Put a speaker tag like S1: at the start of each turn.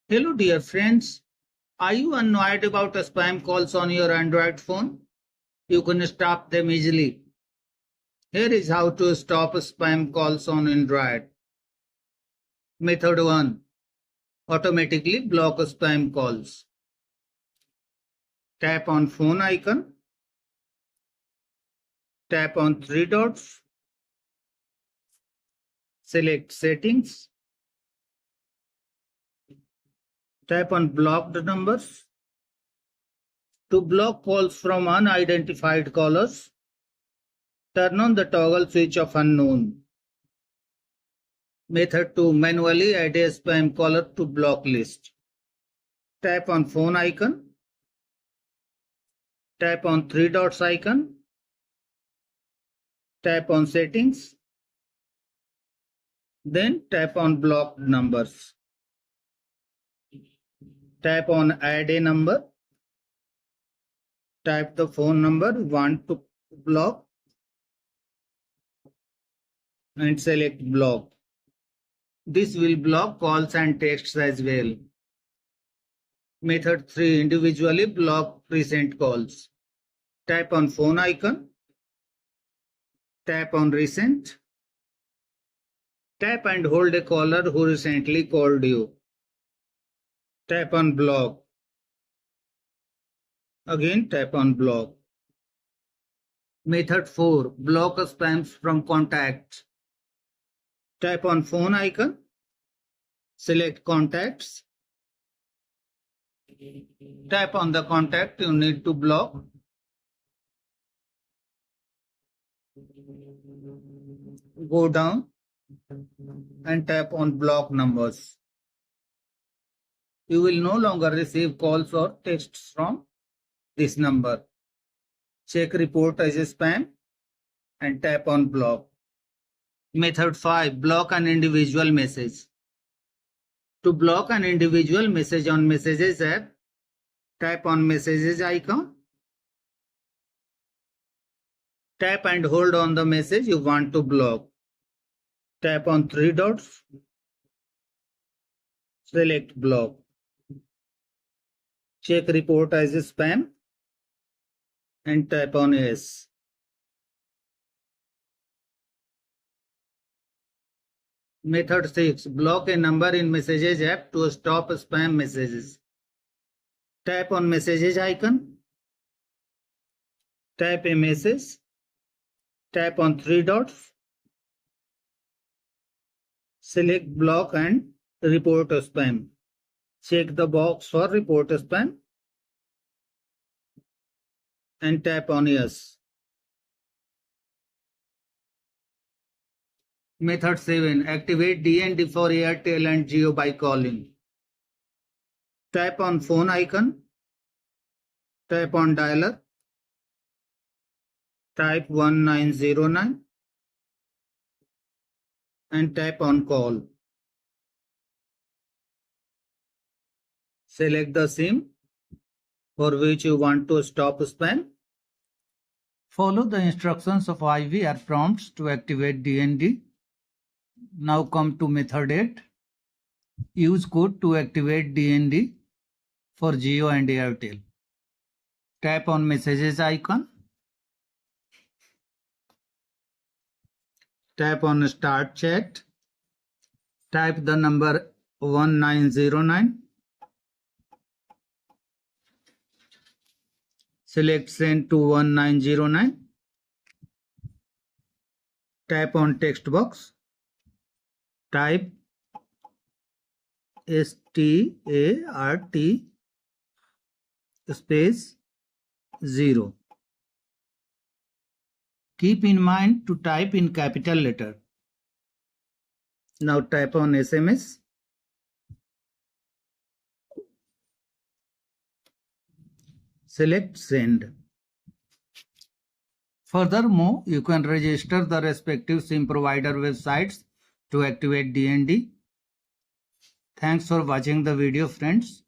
S1: Hello dear friends, are you annoyed about spam calls on your Android phone? You can stop them easily. Here is how to stop spam calls on Android. Method 1. Automatically block spam calls. Tap on phone icon. Tap on three dots. Select settings. Tap on blocked numbers. To block calls from unidentified callers, turn on the toggle switch of unknown. Method 2. Manually add a spam caller to block list. Tap on phone icon. Tap on three dots icon. Tap on settings. Then tap on blocked numbers. Tap on add a number. Type the phone number you want to block and select block. This will block calls and texts as well. Method 3. Individually block recent calls. Tap on phone icon. Tap on recent. Tap and hold a caller who recently called you. Tap on block. Again tap on block. Method 4. Block spams from contacts. Tap on phone icon. Select contacts. Tap on the contact you need to block. Go down and tap on block numbers. You will no longer receive calls or texts from this number. Check report as a spam and tap on block. Method 5. Block an individual message. To block an individual message on Messages app, tap on Messages icon. Tap and hold on the message you want to block. Tap on three dots. Select block. Check report as a spam and tap on yes. Method 6. Block a number in Messages app to stop spam messages. Tap on Messages icon. Type a message. Tap on three dots. Select block and report spam. Check the box for report spam and tap on yes. Method 7. Activate DND for Airtel and Jio by calling. Tap on phone icon. Tap on dialer. Type 1909 and tap on call. Select the SIM for which you want to stop spam. Follow the instructions of IVR prompts to activate DND. Now come to method 8. Use code to activate DND for Jio and Airtel. Tap on Messages icon. Tap on Start Chat. Type the number 1909. Select Send to 1909. Tap on text box. Type START space 0. Keep in mind to type in capital letter. Now tap on SMS. Select Send. Furthermore, you can register the respective SIM provider websites to activate DND. Thanks for watching the video, friends.